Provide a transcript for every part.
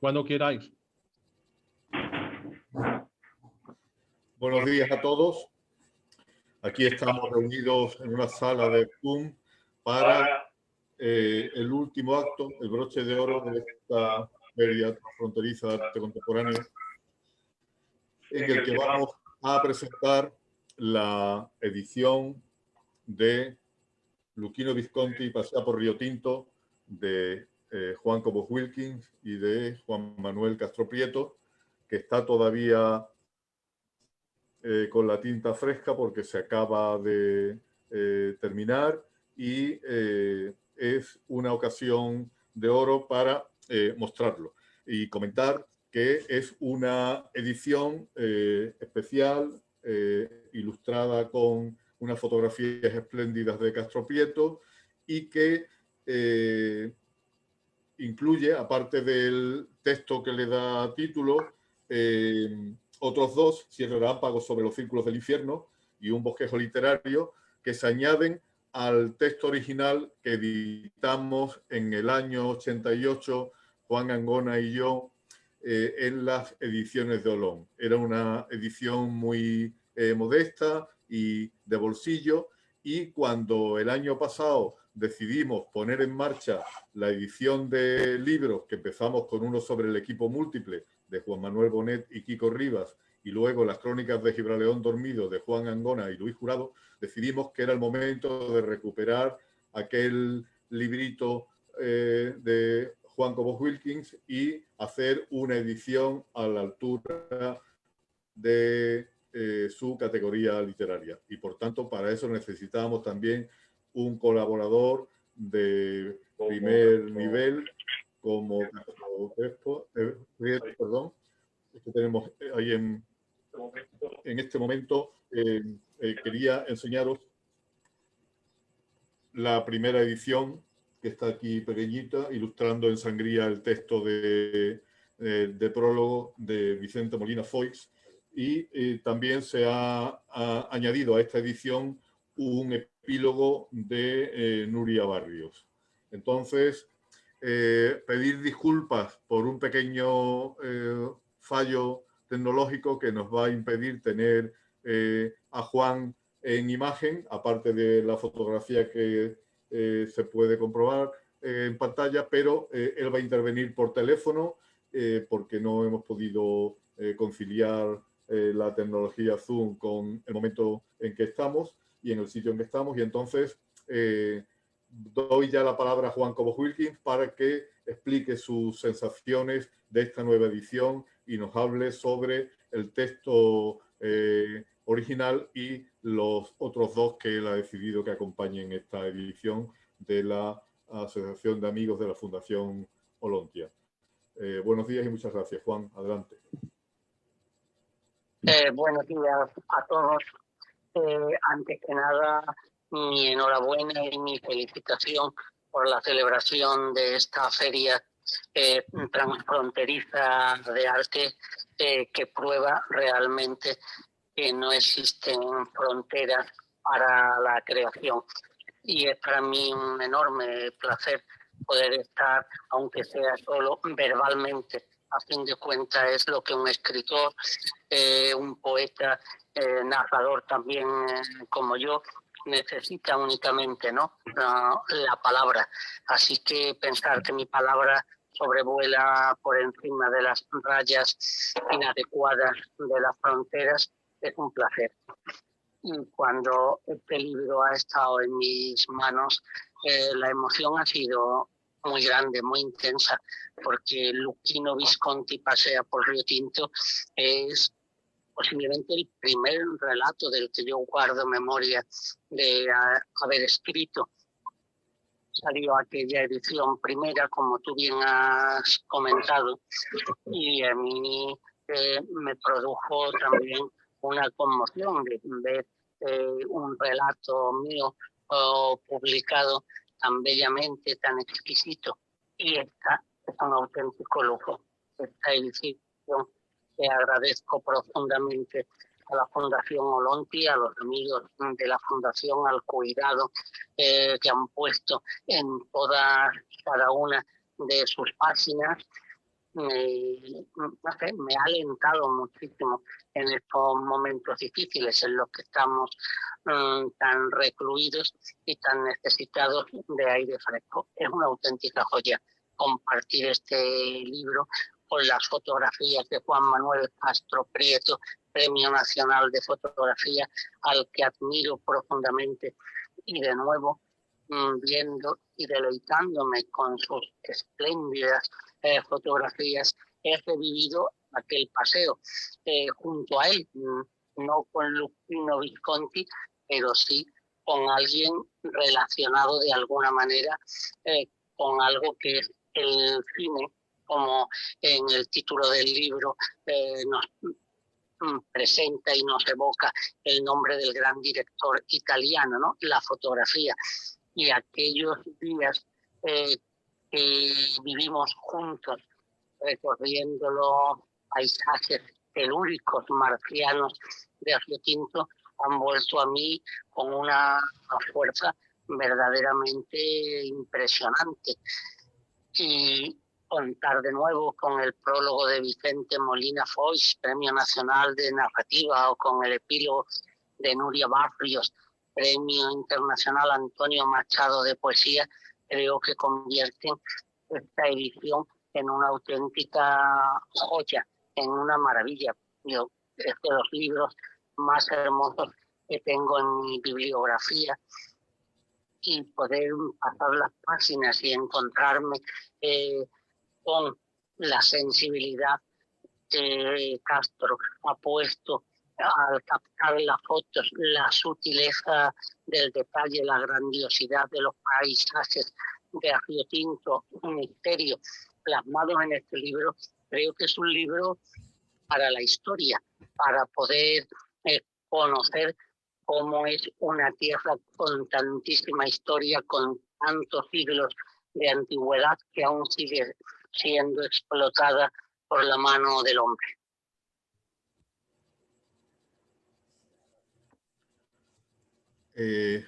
Cuando queráis. Buenos días a todos. Aquí estamos reunidos en una sala de Zoom para el último acto, el broche de oro de esta feria transfronteriza de arte contemporáneo, en el que vamos a presentar la edición de Luchino Visconti Pasea por Río Tinto de Juan Cobos Wilkins y de Juan Manuel Castro Prieto, que está todavía con la tinta fresca porque se acaba de terminar y es una ocasión de oro para mostrarlo y comentar que es una edición especial ilustrada con unas fotografías espléndidas de Castro Prieto y que incluye, aparte del texto que le da título, otros dos, Cierre Relámpagos sobre los círculos del infierno y un bosquejo literario que se añaden al texto original que editamos en el año 88, Juan Angona y yo, en las ediciones de Olón. Era una edición muy modesta y de bolsillo, y cuando el año pasado decidimos poner en marcha la edición de libros, que empezamos con uno sobre el equipo múltiple de Juan Manuel Bonet y Kiko Rivas, y luego las crónicas de Gibraleón Dormido de Juan Angona y Luis Jurado, decidimos que era el momento de recuperar aquel librito de Juan Cobos Wilkins y hacer una edición a la altura de su categoría literaria. Y por tanto, para eso necesitábamos también un colaborador de primer nivel como Crespo, perdón, que tenemos ahí en este momento. Quería enseñaros la primera edición, que está aquí pequeñita, ilustrando en sangría el texto de prólogo de Vicente Molina Foix, y también se ha añadido a esta edición un epílogo de Nuria Barrios. Entonces, pedir disculpas por un pequeño fallo tecnológico que nos va a impedir tener a Juan en imagen, aparte de la fotografía que se puede comprobar en pantalla, pero él va a intervenir por teléfono porque no hemos podido conciliar la tecnología Zoom con el momento en que estamos y en el sitio en que estamos, y entonces doy ya la palabra a Juan Cobos Wilkins para que explique sus sensaciones de esta nueva edición y nos hable sobre el texto original y los otros dos que él ha decidido que acompañen esta edición de la Asociación de Amigos de la Fundación Olontia. Buenos días y muchas gracias. Juan, adelante. Buenos días a todos. Antes que nada, mi enhorabuena y mi felicitación por la celebración de esta feria transfronteriza de arte que prueba realmente que no existen fronteras para la creación. Y es para mí un enorme placer poder estar, aunque sea solo verbalmente. A fin de cuentas es lo que un escritor, un poeta, narrador también como yo, necesita únicamente, ¿no? La palabra. Así que pensar que mi palabra sobrevuela por encima de las rayas inadecuadas de las fronteras es un placer. Y cuando este libro ha estado en mis manos, la emoción ha sido muy grande, muy intensa, porque Luchino Visconti Pasea por Río Tinto es posiblemente el primer relato del que yo guardo memoria de haber escrito. Salió aquella edición primera, como tú bien has comentado, y a mí me produjo también una conmoción de ver un relato mío publicado tan bellamente, tan exquisito. Y esta es un auténtico lujo. Esta edición que agradezco profundamente a la Fundación Olonti, a los amigos de la Fundación, al cuidado que han puesto en cada una de sus páginas, no sé, me ha alentado muchísimo en estos momentos difíciles en los que estamos tan recluidos y tan necesitados de aire fresco. Es una auténtica joya compartir este libro con las fotografías de Juan Manuel Castro Prieto, Premio Nacional de Fotografía, al que admiro profundamente, y de nuevo viendo y deleitándome con sus espléndidas fotografías, he revivido aquel paseo junto a él, no con Lupino Visconti, pero sí con alguien relacionado de alguna manera con algo que es el cine, como en el título del libro nos presenta y nos evoca el nombre del gran director italiano, ¿no? La fotografía. Y aquellos días que vivimos juntos recorriendo los paisajes telúricos marcianos de Río Tinto han vuelto a mí con una fuerza verdaderamente impresionante. Y contar de nuevo con el prólogo de Vicente Molina Foix, Premio Nacional de Narrativa, o con el epílogo de Nuria Barrios, Premio Internacional Antonio Machado de Poesía, creo que convierten esta edición en una auténtica joya, en una maravilla. Yo, es de los libros más hermosos que tengo en mi bibliografía, y poder pasar las páginas y encontrarme con la sensibilidad que Castro ha puesto al captar las fotos, la sutileza del detalle, la grandiosidad de los paisajes de Río Tinto, un misterio plasmado en este libro. Creo que es un libro para la historia, para poder conocer cómo es una tierra con tantísima historia, con tantos siglos de antigüedad, que aún sigue siendo explotada por la mano del hombre.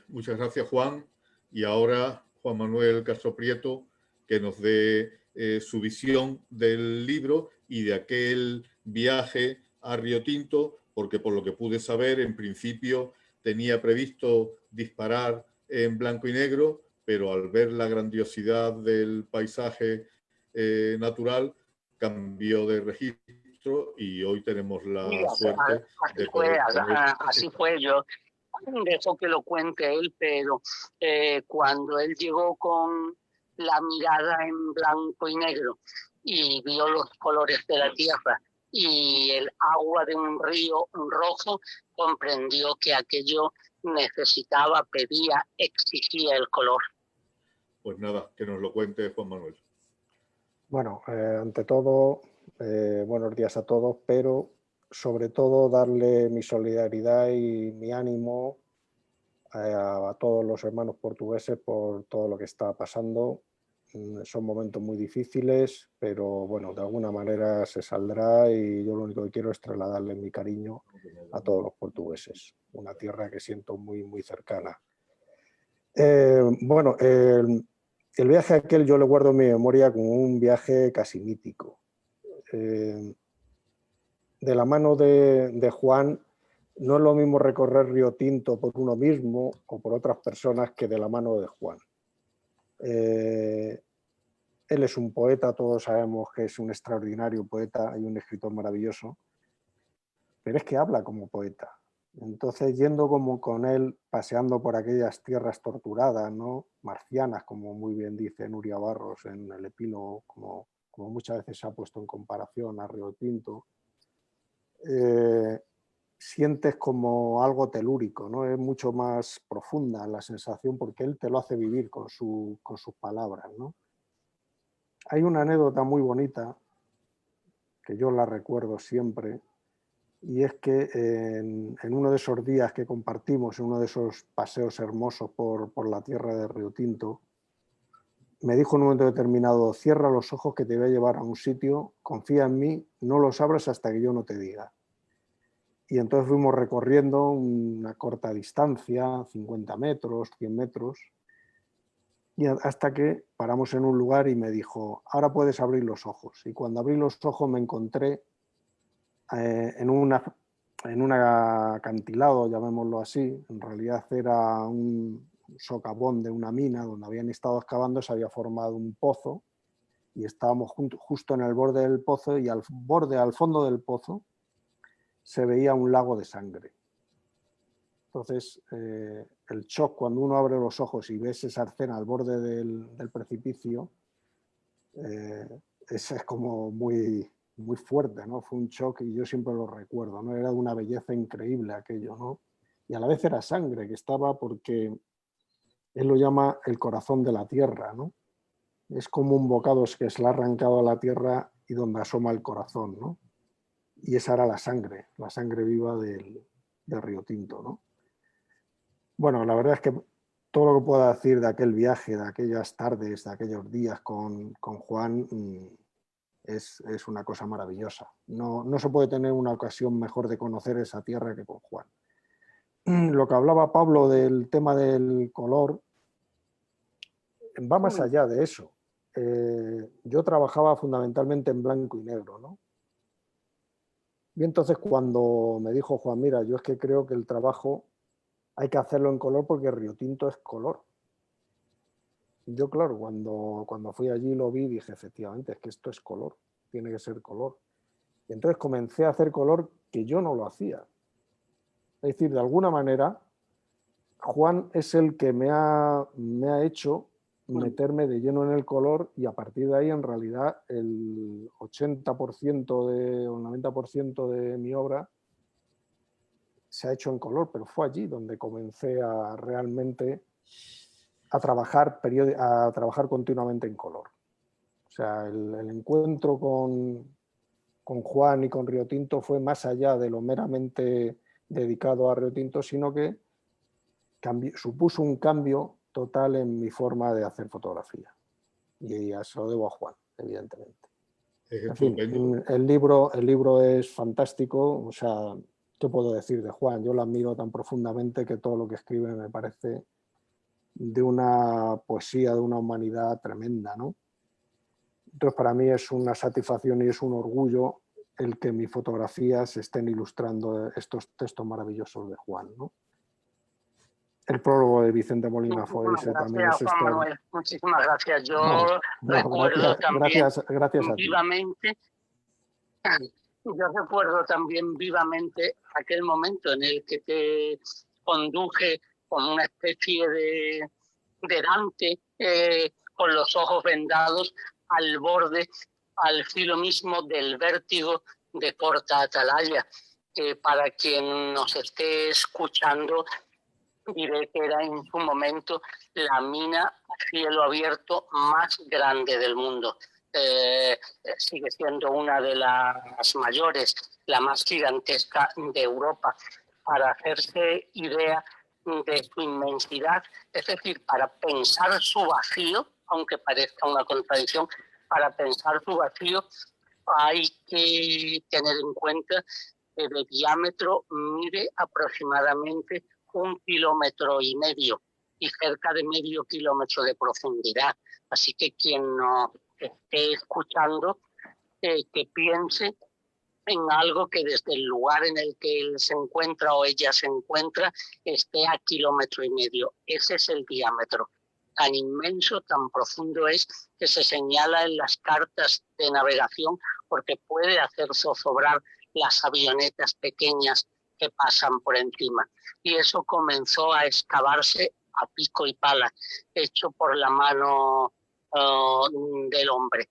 Muchas gracias, Juan. Y ahora Juan Manuel Castro Prieto, que nos dé su visión del libro y de aquel viaje a Río Tinto, porque por lo que pude saber, en principio tenía previsto disparar en blanco y negro, pero al ver la grandiosidad del paisaje natural, cambió de registro y hoy tenemos la suerte de poder tener... Así fue. Yo dejo que lo cuente él, pero cuando él llegó con la mirada en blanco y negro y vio los colores de la tierra y el agua de un río rojo, comprendió que aquello necesitaba, pedía, exigía el color. Pues nada, que nos lo cuente Juan Manuel. Bueno, ante todo, buenos días a todos, pero sobre todo darle mi solidaridad y mi ánimo a todos los hermanos portugueses por todo lo que está pasando. Son momentos muy difíciles, pero bueno, de alguna manera se saldrá, y yo lo único que quiero es trasladarle mi cariño a todos los portugueses, una tierra que siento muy, muy cercana. Bueno, el viaje aquel yo lo guardo en mi memoria como un viaje casi mítico. De la mano de Juan, no es lo mismo recorrer Río Tinto por uno mismo o por otras personas que de la mano de Juan. Él es un poeta, todos sabemos que es un extraordinario poeta y un escritor maravilloso, pero es que habla como poeta. Entonces, yendo como con él, paseando por aquellas tierras torturadas, ¿no?, marcianas, como muy bien dice Nuria Barros en el epílogo, como muchas veces se ha puesto en comparación a Río Tinto, sientes como algo telúrico, ¿no? Es mucho más profunda la sensación, porque él te lo hace vivir con sus palabras, ¿no? Hay una anécdota muy bonita que yo la recuerdo siempre, y es que en uno de esos días que compartimos, en uno de esos paseos hermosos por la tierra de Río Tinto, me dijo en un momento determinado: cierra los ojos que te voy a llevar a un sitio, confía en mí, no los abras hasta que yo no te diga. Y entonces fuimos recorriendo una corta distancia, 50 metros, 100 metros, Y hasta que paramos en un lugar y me dijo, ahora puedes abrir los ojos. Y cuando abrí los ojos me encontré en un acantilado, llamémoslo así. En realidad era un socavón de una mina donde habían estado excavando, se había formado un pozo y estábamos justo en el borde del pozo, y al fondo del pozo se veía un lago de sangre. Entonces, el shock cuando uno abre los ojos y ves esa escena al borde del precipicio, es como muy, muy fuerte, ¿no? Fue un shock y yo siempre lo recuerdo, ¿no? Era de una belleza increíble aquello, ¿no? Y a la vez era sangre que estaba, porque él lo llama el corazón de la tierra, ¿no? Es como un bocado que se le ha arrancado a la tierra y donde asoma el corazón, ¿no? Y esa era la sangre viva del Río Tinto, ¿no? Bueno, la verdad es que todo lo que pueda decir de aquel viaje, de aquellas tardes, de aquellos días con Juan, es una cosa maravillosa. No se puede tener una ocasión mejor de conocer esa tierra que con Juan. Lo que hablaba Pablo del tema del color va más allá de eso. Yo trabajaba fundamentalmente en blanco y negro, ¿no? Y entonces cuando me dijo Juan, mira, yo es que creo que el trabajo hay que hacerlo en color porque Río Tinto es color. Yo, claro, cuando fui allí lo vi y dije, efectivamente, es que esto es color, tiene que ser color. Y entonces comencé a hacer color que yo no lo hacía. Es decir, de alguna manera, Juan es el que me ha hecho meterme de lleno en el color, y a partir de ahí, en realidad, el 80% o el 90% de mi obra se ha hecho en color, pero fue allí donde comencé a realmente a trabajar continuamente en color. O sea, el encuentro con Juan y con Río Tinto fue más allá de lo meramente dedicado a Río Tinto, sino que supuso un cambio total en mi forma de hacer fotografía. Y a eso lo debo a Juan, evidentemente. Es En fin, estupendo. el libro es fantástico. O sea, ¿qué puedo decir de Juan? Yo lo admiro tan profundamente que todo lo que escribe me parece de una poesía, de una humanidad tremenda, ¿no? Entonces, para mí es una satisfacción y es un orgullo el que mis fotografías estén ilustrando estos textos maravillosos de Juan, ¿no? El prólogo de Vicente Molina Foix también es Gracias, Juan extraordinario. Manuel. Muchísimas gracias. No, Yo recuerdo también gracias a ti. vivamente, yo recuerdo también vivamente aquel momento en el que te conduje como una especie de Dante, con los ojos vendados, al borde, al filo mismo del vértigo de Porta Atalaya. Para quien nos esté escuchando, diré que era en su momento la mina a cielo abierto más grande del mundo. Sigue siendo una de las mayores, la más gigantesca de Europa. Para hacerse idea de su inmensidad, es decir, para pensar su vacío, aunque parezca una contradicción, para pensar su vacío hay que tener en cuenta que de diámetro mide aproximadamente 1,5 kilómetros y cerca de medio kilómetro de profundidad. Así que quien nos esté escuchando, que piense en algo que desde el lugar en el que él se encuentra o ella se encuentra esté a 1,5 kilómetros. Ese es el diámetro. Tan inmenso, tan profundo es que se señala en las cartas de navegación, porque puede hacer zozobrar las avionetas pequeñas que pasan por encima. Y eso comenzó a excavarse a pico y pala, hecho por la mano del hombre.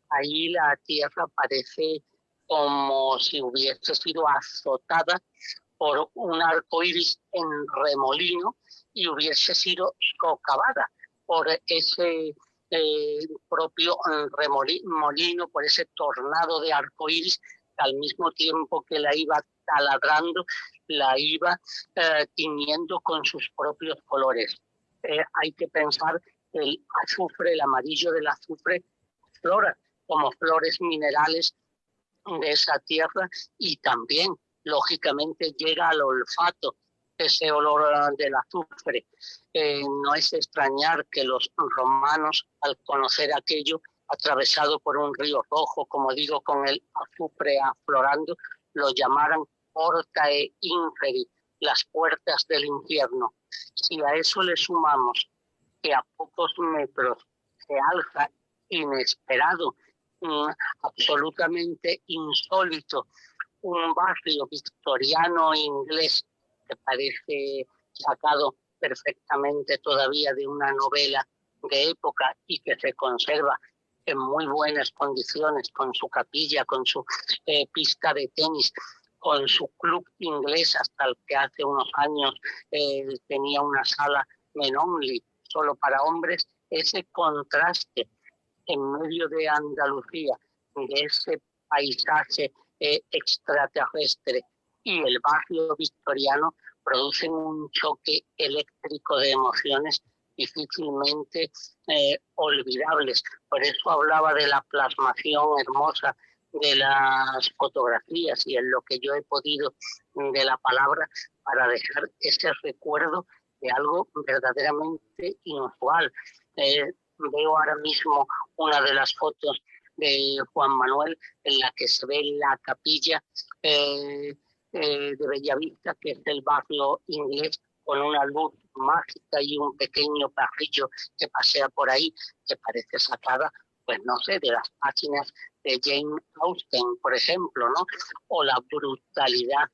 Ahí la tierra parece como si hubiese sido azotada por un arco iris en remolino y hubiese sido socavada por ese propio remolino, por ese tornado de arco iris, que al mismo tiempo que la iba taladrando, la iba tiñendo con sus propios colores. Hay que pensar que el azufre, el amarillo del azufre, flora como flores minerales de esa tierra, y también, lógicamente, llega al olfato ese olor del azufre. No es extrañar que los romanos, al conocer aquello atravesado por un río rojo, como digo, con el azufre aflorando, lo llamaran portae inferi, las puertas del infierno. Si a eso le sumamos que a pocos metros se alza inesperado, absolutamente insólito, un barrio victoriano inglés que parece sacado perfectamente todavía de una novela de época y que se conserva en muy buenas condiciones, con su capilla, con su pista de tenis, con su club inglés, hasta el que hace unos años tenía una sala men only, solo para hombres. Ese contraste en medio de Andalucía, de ese paisaje extraterrestre y el barrio victoriano, producen un choque eléctrico de emociones difícilmente olvidables. Por eso hablaba de la plasmación hermosa de las fotografías y en lo que yo he podido de la palabra, para dejar ese recuerdo de algo verdaderamente inusual. Veo ahora mismo una de las fotos de Juan Manuel en la que se ve la capilla de Bellavista, que es el barrio inglés, con una luz mágica y un pequeño pasillo que pasea por ahí, que parece sacada, pues no sé, de las páginas de Jane Austen, por ejemplo, ¿no? O la brutalidad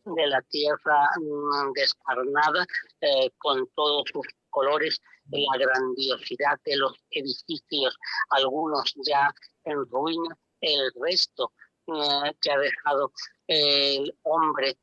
de la tierra descarnada, con todos sus colores, la grandiosidad de los edificios, algunos ya en ruina, el resto que ha dejado el hombre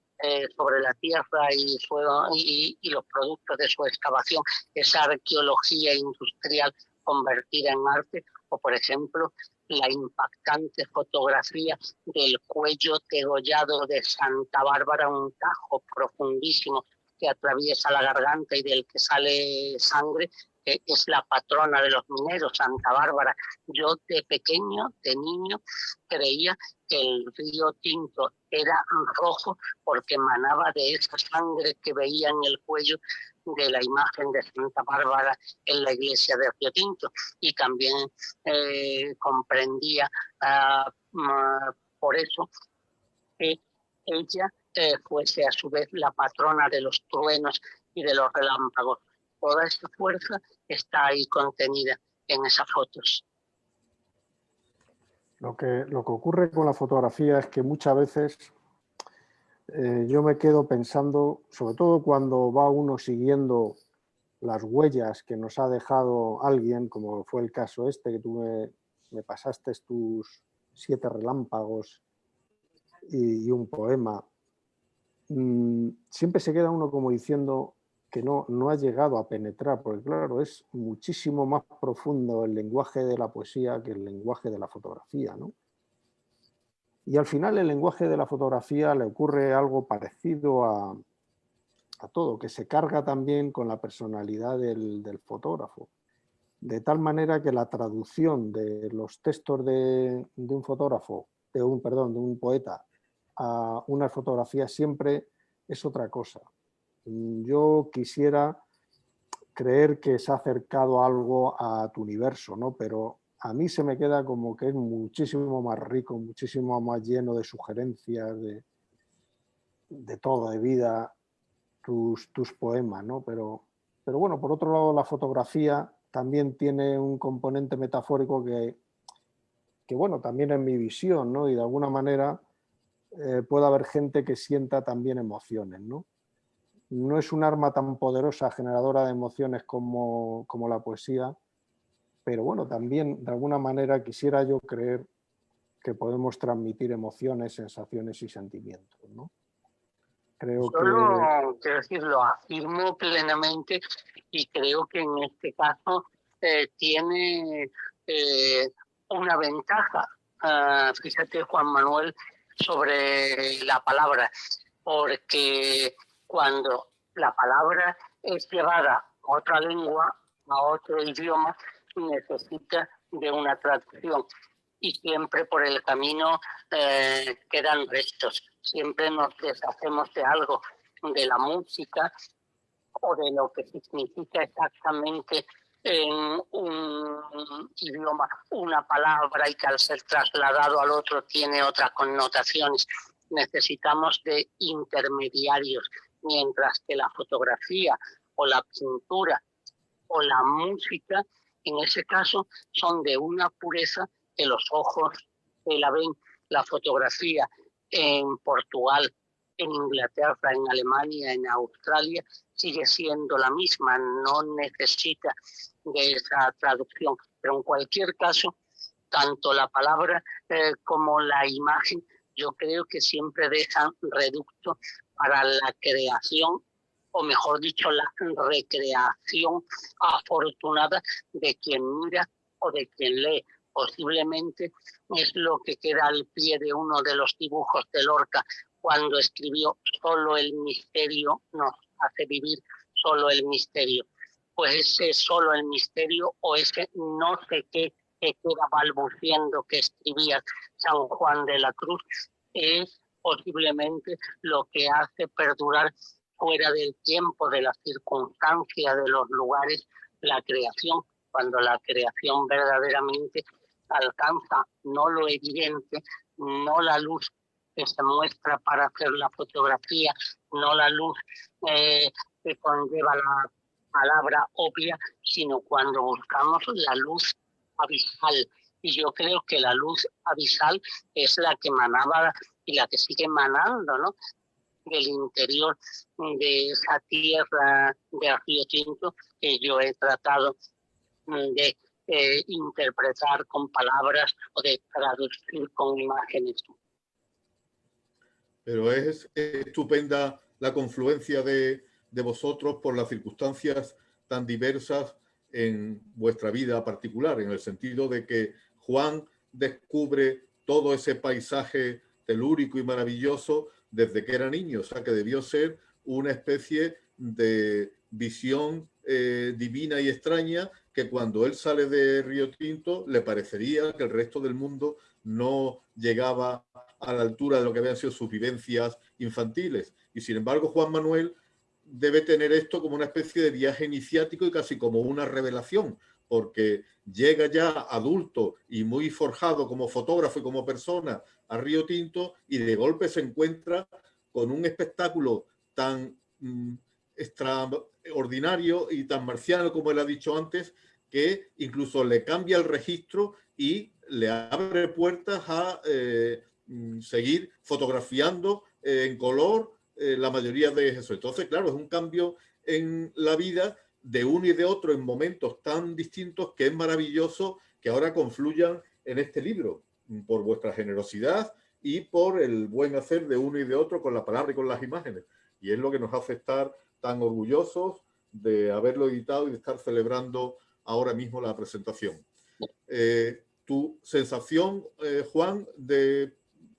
sobre la tierra y los productos de su excavación, esa arqueología industrial convertida en arte, o por ejemplo la impactante fotografía del cuello degollado de Santa Bárbara, un tajo profundísimo que atraviesa la garganta y del que sale sangre, que es la patrona de los mineros, Santa Bárbara. Yo de pequeño, de niño, creía que el río Tinto era rojo porque emanaba de esa sangre que veía en el cuello de la imagen de Santa Bárbara en la iglesia de Río Tinto, y también comprendía por eso que ella fuese a su vez la patrona de los truenos y de los relámpagos. Toda esa fuerza está ahí contenida en esas fotos. Lo que ocurre con la fotografía es que muchas veces yo me quedo pensando, sobre todo cuando va uno siguiendo las huellas que nos ha dejado alguien, como fue el caso este, que tú me pasaste tus 7 relámpagos y un poema. Siempre se queda uno como diciendo que no ha llegado a penetrar, porque claro, es muchísimo más profundo el lenguaje de la poesía que el lenguaje de la fotografía, ¿no? Y al final el lenguaje de la fotografía le ocurre algo parecido a todo, que se carga también con la personalidad del fotógrafo. De tal manera que la traducción de los textos de un fotógrafo, de un poeta, a una fotografía siempre es otra cosa. Yo quisiera creer que se ha acercado algo a tu universo, ¿no? Pero a mí se me queda como que es muchísimo más rico, muchísimo más lleno de sugerencias, de todo, de vida, tus poemas, ¿no? Pero bueno, por otro lado, la fotografía también tiene un componente metafórico que bueno, también es mi visión, ¿no? Y de alguna manera puede haber gente que sienta también emociones, ¿no? No es un arma tan poderosa generadora de emociones como la poesía, pero bueno, también de alguna manera quisiera yo creer que podemos transmitir emociones, sensaciones y sentimientos, ¿no? Creo Solo, quiero decir, lo afirmo plenamente y creo que en este caso tiene una ventaja, fíjate Juan Manuel, sobre la palabra, porque cuando la palabra es llevada a otra lengua, a otro idioma, necesita de una traducción. Y siempre por el camino quedan restos, siempre nos deshacemos de algo. de la música o de lo que significa exactamente en un idioma una palabra y que al ser trasladado al otro tiene otras connotaciones. Necesitamos de intermediarios, mientras que la fotografía o la pintura o la música, en ese caso, son de una pureza que los ojos que la ven. La fotografía en Portugal, en Inglaterra, en Alemania, en Australia, sigue siendo la misma, no necesita de esa traducción. Pero en cualquier caso, tanto la palabra como la imagen, yo creo que siempre dejan reducto para la creación, o mejor dicho, la recreación afortunada de quien mira o de quien lee. Posiblemente es lo que queda al pie de uno de los dibujos de Lorca cuando escribió "Solo el misterio nos hace vivir, solo el misterio". Pues ese solo el misterio o ese no sé qué que queda balbuciendo que escribía San Juan de la Cruz es posiblemente lo que hace perdurar fuera del tiempo, de las circunstancias, de los lugares, la creación, cuando la creación verdaderamente alcanza no lo evidente, no la luz que se muestra para hacer la fotografía, no la luz que conlleva la palabra obvia, sino cuando buscamos la luz abisal. Y yo creo que la luz abisal es la que emanaba y la que sigue emanando, ¿no?, del interior de esa tierra de Río Tinto que yo he tratado de interpretar con palabras o de traducir con imágenes. Pero es estupenda la confluencia de vosotros por las circunstancias tan diversas en vuestra vida particular, en el sentido de que Juan descubre todo ese paisaje telúrico y maravilloso desde que era niño, o sea que debió ser una especie de visión divina y extraña que cuando él sale de Río Tinto le parecería que el resto del mundo no llegaba a la altura de lo que habían sido sus vivencias infantiles. Y sin embargo, Juan Manuel debe tener esto como una especie de viaje iniciático y casi como una revelación, porque llega ya adulto y muy forjado como fotógrafo y como persona a Río Tinto y de golpe se encuentra con un espectáculo tan extraordinario y tan marciano, como él ha dicho antes, que incluso le cambia el registro y le abre puertas a seguir fotografiando en color la mayoría de eso. Entonces, claro, es un cambio en la vida de uno y de otro en momentos tan distintos que es maravilloso que ahora confluyan en este libro por vuestra generosidad y por el buen hacer de uno y de otro con la palabra y con las imágenes. Y es lo que nos hace estar tan orgullosos de haberlo editado y de estar celebrando ahora mismo la presentación. Tu sensación, Juan, de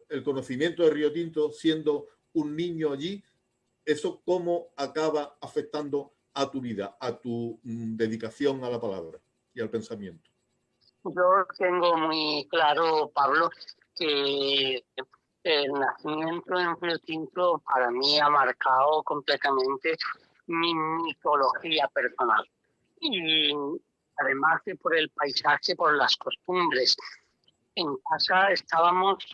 el conocimiento de Río Tinto siendo un niño allí, ¿eso cómo acaba afectando a tu vida, a tu dedicación a la palabra y al pensamiento? Yo tengo muy claro, Pablo, que el nacimiento en Río Tinto para mí ha marcado completamente mi mitología personal. Y además de por el paisaje, por las costumbres. En casa estábamos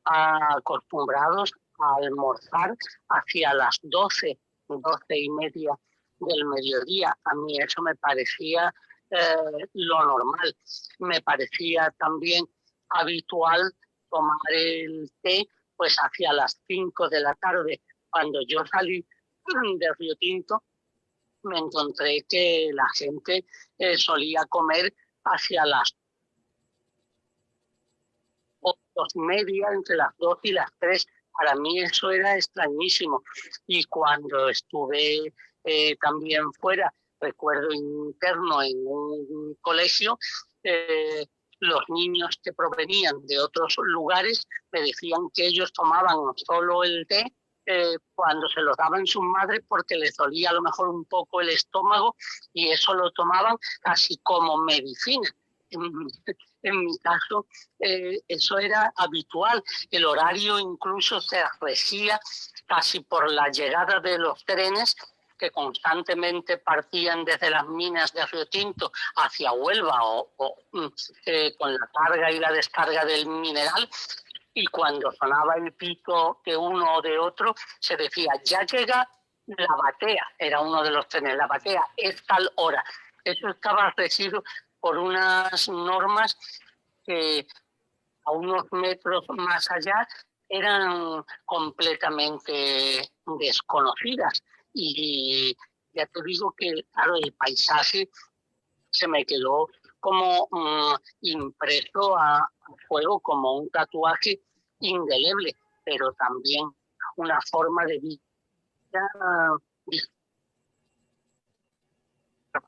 acostumbrados a almorzar hacia las 12 y media del mediodía. A mí eso me parecía lo normal. Me parecía también habitual tomar el té pues hacia las 5 de la tarde. Cuando yo salí de Río Tinto, me encontré que la gente solía comer hacia las 2:30, entre las 2 y las 3. Para mí eso era extrañísimo. Y cuando estuve también fuera, recuerdo interno en un colegio, los niños que provenían de otros lugares me decían que ellos tomaban solo el té cuando se lo daban sus madres porque les dolía a lo mejor un poco el estómago y eso lo tomaban casi como medicina. En mi caso, eso era habitual. El horario incluso se regía casi por la llegada de los trenes que constantemente partían desde las minas de Río Tinto hacia Huelva con la carga y la descarga del mineral. Y cuando sonaba el pito de uno o de otro, se decía, ya llega la batea, era uno de los trenes, la batea es tal hora. Eso estaba regido por unas normas que a unos metros más allá eran completamente desconocidas. Y ya te digo que, claro, el paisaje se me quedó como impreso a fuego, como un tatuaje indeleble, pero también una forma de vida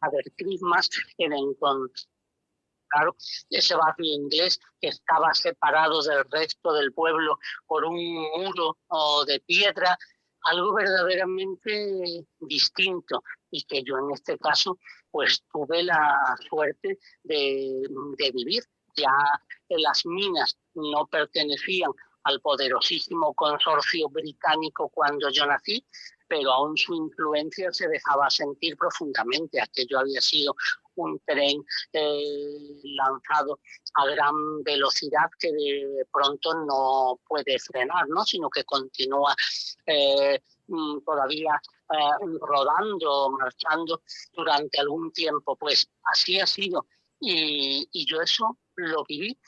a ver crismas en encontrar ese barrio inglés que estaba separado del resto del pueblo por un muro de piedra, algo verdaderamente distinto, y que yo en este caso pues tuve la suerte de vivir. Ya las minas no pertenecían al poderosísimo consorcio británico cuando yo nací, pero aún su influencia se dejaba sentir profundamente. Aquello había sido un tren lanzado a gran velocidad que de pronto no puede frenar, ¿no? Sino que continúa todavía rodando, marchando durante algún tiempo. Pues así ha sido. Y yo eso lo viví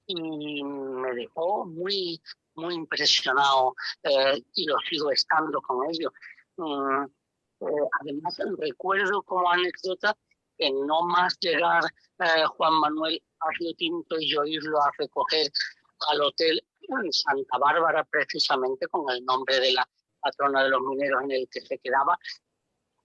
y me dejó muy, muy impresionado y lo sigo estando con ello. Además, recuerdo como anécdota que no más llegar Juan Manuel a Río Tinto y yo irlo a recoger al hotel en Santa Bárbara, precisamente con el nombre de la patrona de los mineros en el que se quedaba,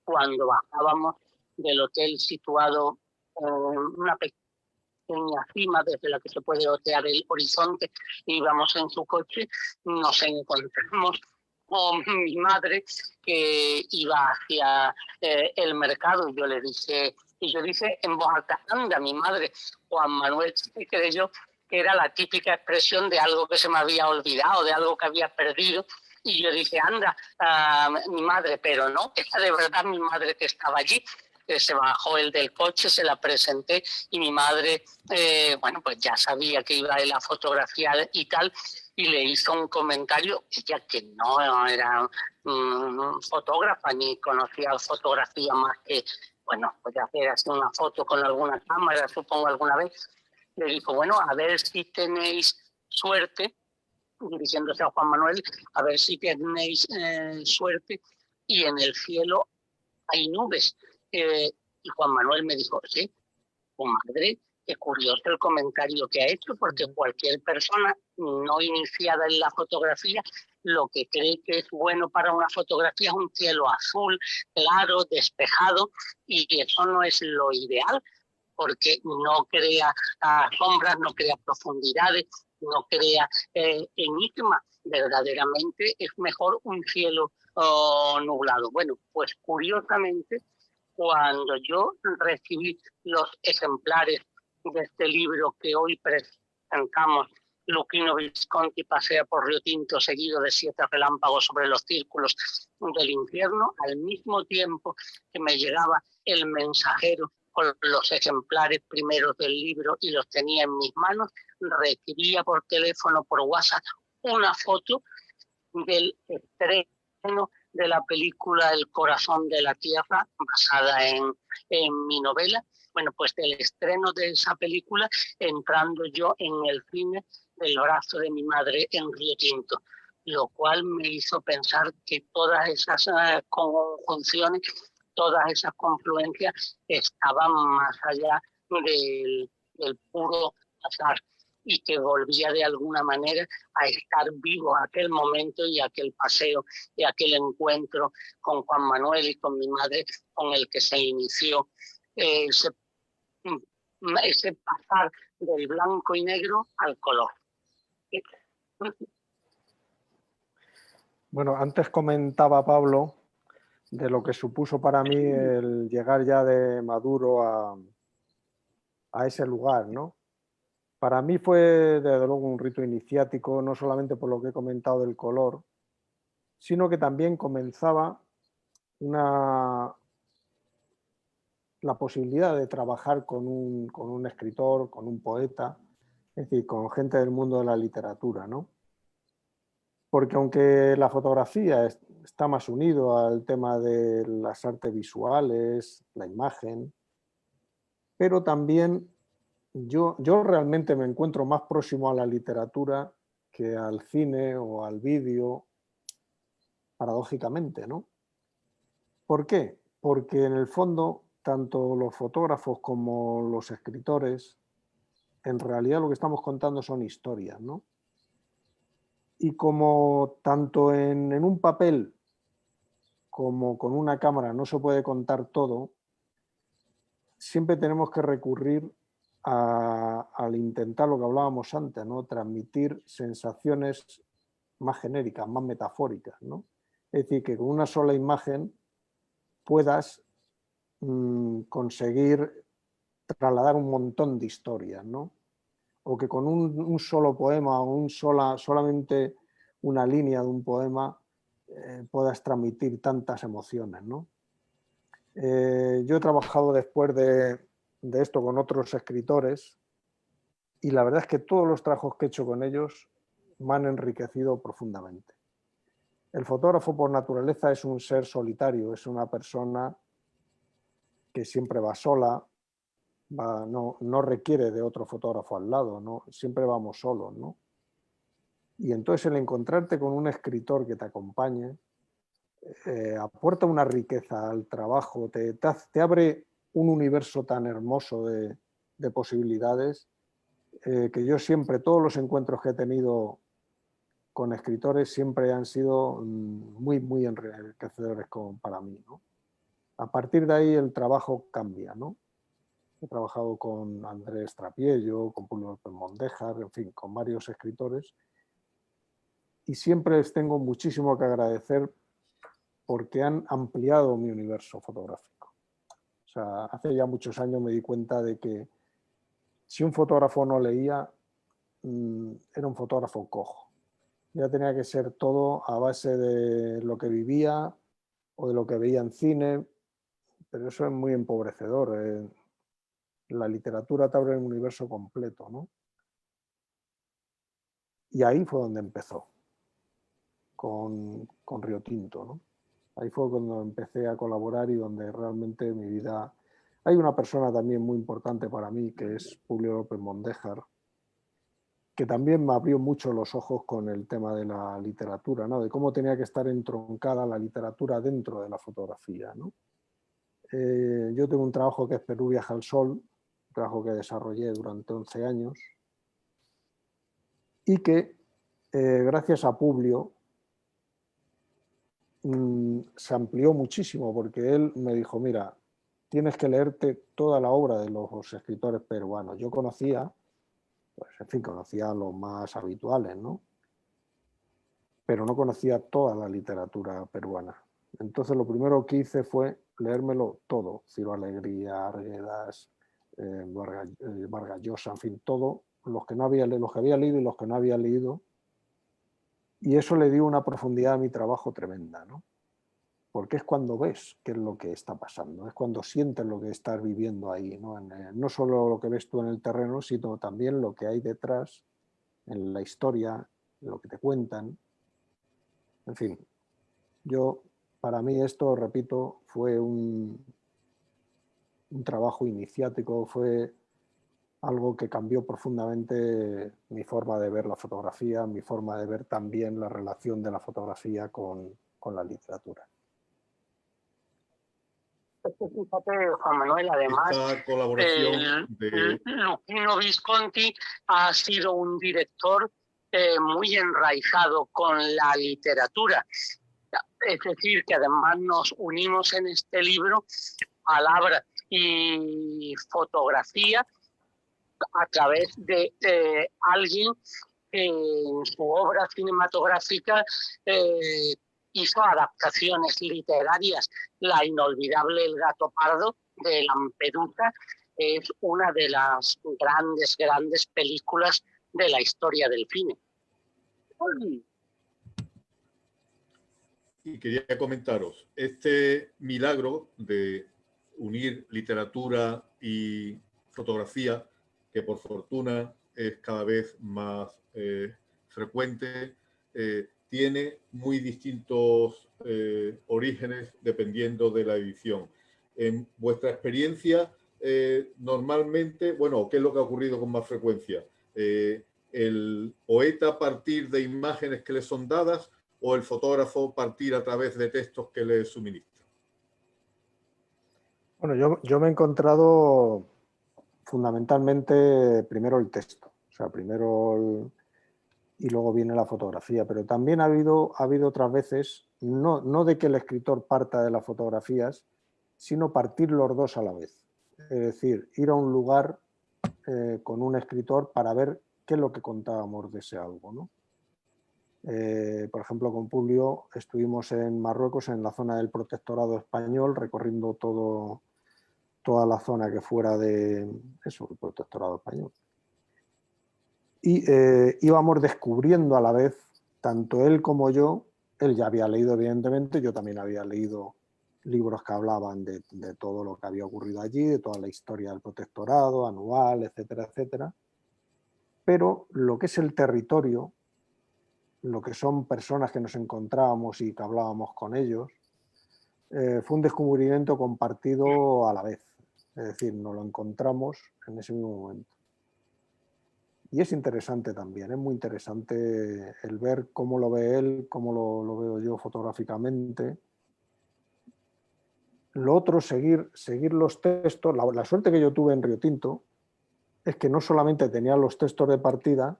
cuando bajábamos del hotel situado en una pequeña cima desde la que se puede otear el horizonte, íbamos en su coche, nos encontramos con mi madre que iba hacia el mercado, y yo le dije, en voz alta, anda, mi madre. Juan Manuel se creyó que era la típica expresión de algo que se me había olvidado, de algo que había perdido, y yo dije, anda, mi madre, pero no, era de verdad mi madre que estaba allí. Se bajó el del coche, se la presenté y mi madre, bueno, pues ya sabía que iba a la fotografía y tal, y le hizo un comentario, ella que no era fotógrafa ni conocía fotografía más que, bueno, pues hacer así una foto con alguna cámara, supongo alguna vez. Le dijo, bueno, a ver si tenéis suerte, dirigiéndose a Juan Manuel, a ver si tenéis suerte y en el cielo hay nubes. Y Juan Manuel me dijo, sí, tu madre, qué curioso el comentario que ha hecho, porque cualquier persona no iniciada en la fotografía lo que cree que es bueno para una fotografía es un cielo azul, claro, despejado, y eso no es lo ideal, porque no crea sombras, no crea profundidades, no crea enigma. Verdaderamente es mejor un cielo nublado. Bueno, pues curiosamente, cuando yo recibí los ejemplares de este libro que hoy presentamos, Luchino Visconti pasea por Río Tinto seguido de 7 relámpagos sobre los círculos del infierno, al mismo tiempo que me llegaba el mensajero con los ejemplares primeros del libro y los tenía en mis manos, recibía por teléfono, por WhatsApp, una foto del estreno de la película El corazón de la tierra, basada en mi novela. Bueno, pues del estreno de esa película, entrando yo en el cine del brazo de mi madre en Río Tinto, lo cual me hizo pensar que todas esas conjunciones, todas esas confluencias estaban más allá del puro azar, y que volvía de alguna manera a estar vivo aquel momento y aquel paseo y aquel encuentro con Juan Manuel y con mi madre, con el que se inició ese pasar del blanco y negro al color. Bueno, antes comentaba Pablo de lo que supuso para mí el llegar ya de Maduro a ese lugar, ¿no? Para mí fue, desde luego, un rito iniciático, no solamente por lo que he comentado del color, sino que también comenzaba la posibilidad de trabajar con un escritor, con un poeta, es decir, con gente del mundo de la literatura, ¿no? Porque aunque la fotografía está más unido al tema de las artes visuales, la imagen, pero también yo realmente me encuentro más próximo a la literatura que al cine o al vídeo, paradójicamente, ¿no? ¿Por qué? Porque en el fondo, tanto los fotógrafos como los escritores, en realidad lo que estamos contando son historias, ¿no? Y como tanto en un papel como con una cámara no se puede contar todo, siempre tenemos que recurrir al intentar lo que hablábamos antes, ¿no? Transmitir sensaciones más genéricas, más metafóricas, ¿no? Es decir, que con una sola imagen puedas conseguir trasladar un montón de historias, ¿no? O que con un solo poema o solamente una línea de un poema puedas transmitir tantas emociones, ¿no? Yo he trabajado después de esto con otros escritores y la verdad es que todos los trabajos que he hecho con ellos me han enriquecido profundamente. El fotógrafo por naturaleza es un ser solitario, es una persona que siempre va sola, no requiere de otro fotógrafo al lado, ¿no? Siempre vamos solos, ¿no? Y entonces el encontrarte con un escritor que te acompañe aporta una riqueza al trabajo, te abre un universo tan hermoso de posibilidades que yo siempre, todos los encuentros que he tenido con escritores siempre han sido muy enriquecedores para mí, ¿no? A partir de ahí el trabajo cambia, ¿no? He trabajado con Andrés Trapiello, con Julio López Mondéjar, en fin, con varios escritores y siempre les tengo muchísimo que agradecer porque han ampliado mi universo fotográfico. O sea, hace ya muchos años me di cuenta de que si un fotógrafo no leía, era un fotógrafo cojo. Ya tenía que ser todo a base de lo que vivía o de lo que veía en cine, pero eso es muy empobrecedor. La literatura te abre el universo completo, ¿no? Y ahí fue donde empezó, con Río Tinto, ¿no? Ahí fue cuando empecé a colaborar y donde realmente mi vida... Hay una persona también muy importante para mí, que es Julio López Mondéjar, que también me abrió mucho los ojos con el tema de la literatura, ¿no? De cómo tenía que estar entroncada la literatura dentro de la fotografía, ¿no? Yo tengo un trabajo que es Perú viaja al sol, un trabajo que desarrollé durante 11 años y que gracias a Publio se amplió muchísimo porque él me dijo, mira, tienes que leerte toda la obra de los escritores peruanos. Yo conocía, pues en fin, conocía los más habituales, ¿no? Pero no conocía toda la literatura peruana. Entonces lo primero que hice fue leérmelo todo, Ciro Alegría, Arguedas, Vargas Llosa, en fin, todo, los que había leído y los que no había leído, y eso le dio una profundidad a mi trabajo tremenda, ¿no? Porque es cuando ves qué es lo que está pasando, es cuando sientes lo que estás viviendo ahí, ¿no? No solo lo que ves tú en el terreno, sino también lo que hay detrás, en la historia, en lo que te cuentan. En fin, para mí esto, repito, fue un trabajo iniciático, fue algo que cambió profundamente mi forma de ver la fotografía, mi forma de ver también la relación de la fotografía con la literatura. Fíjate, Juan Manuel, además, esta colaboración Luchino Visconti ha sido un director muy enraizado con la literatura. Es decir, que además nos unimos en este libro, palabra y fotografía, a través de alguien que en su obra cinematográfica hizo adaptaciones literarias. La inolvidable El gato pardo de Lampedusa es una de las grandes películas de la historia del cine. y quería comentaros, este milagro de unir literatura y fotografía, que por fortuna es cada vez más frecuente, tiene muy distintos orígenes dependiendo de la edición. En vuestra experiencia, normalmente, bueno, ¿qué es lo que ha ocurrido con más frecuencia? ¿El poeta partir de imágenes que le son dadas o el fotógrafo partir a través de textos que le suministra? Bueno, yo me he encontrado fundamentalmente primero el texto, o sea, y luego viene la fotografía, pero también ha habido otras veces, no de que el escritor parta de las fotografías, sino partir los dos a la vez. Es decir, ir a un lugar con un escritor para ver qué es lo que contábamos de ese algo, ¿no? Por ejemplo, con Publio estuvimos en Marruecos, en la zona del protectorado español, recorriendo toda la zona que fuera de eso, el protectorado español. Y íbamos descubriendo a la vez, tanto él como yo, él ya había leído evidentemente, yo también había leído libros que hablaban de todo lo que había ocurrido allí, de toda la historia del protectorado, anual, etcétera, etcétera. Pero lo que es el territorio, lo que son personas que nos encontrábamos y que hablábamos con ellos, fue un descubrimiento compartido a la vez. Es decir, nos lo encontramos en ese mismo momento. Y es interesante también, es muy interesante el ver cómo lo ve él, cómo lo veo yo fotográficamente. Lo otro, seguir los textos. La suerte que yo tuve en Río Tinto es que no solamente tenía los textos de partida,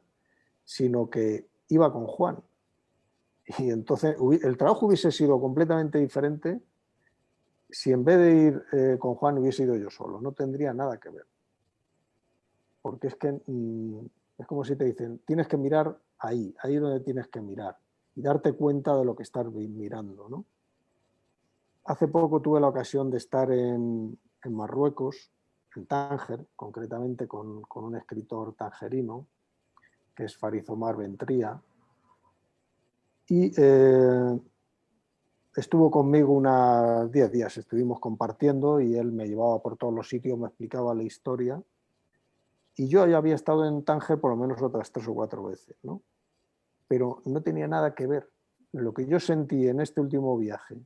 sino que iba con Juan. Y entonces el trabajo hubiese sido completamente diferente si en vez de ir con Juan hubiese ido yo solo. No tendría nada que ver. Porque es que es como si te dicen, tienes que mirar ahí donde tienes que mirar y darte cuenta de lo que estás mirando, ¿no? Hace poco tuve la ocasión de estar en Marruecos, en Tánger, concretamente con un escritor tangerino, que es Fariz Omar Ventría, y estuvo conmigo unos 10 días, estuvimos compartiendo y él me llevaba por todos los sitios, me explicaba la historia. Y yo ya había estado en Tánger por lo menos otras 3 o 4 veces, ¿no? Pero no tenía nada que ver. Lo que yo sentí en este último viaje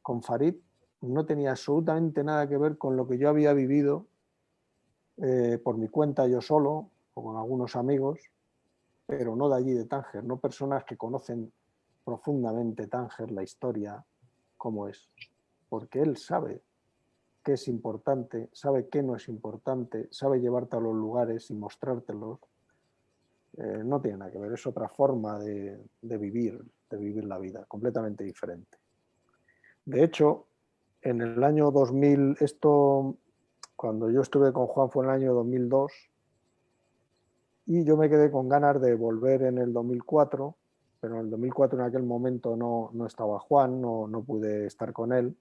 con Farid no tenía absolutamente nada que ver con lo que yo había vivido por mi cuenta yo solo o con algunos amigos, pero no de allí de Tánger, no personas que conocen profundamente Tánger, la historia, cómo es. Porque él sabe qué es importante, sabe qué no es importante, sabe llevarte a los lugares y mostrártelos. No tiene nada que ver, es otra forma de vivir la vida, completamente diferente. De hecho, en el año 2000, cuando yo estuve con Juan fue en el año 2002, y yo me quedé con ganas de volver en el 2004, pero en el 2004 en aquel momento no estaba Juan, no pude estar con él.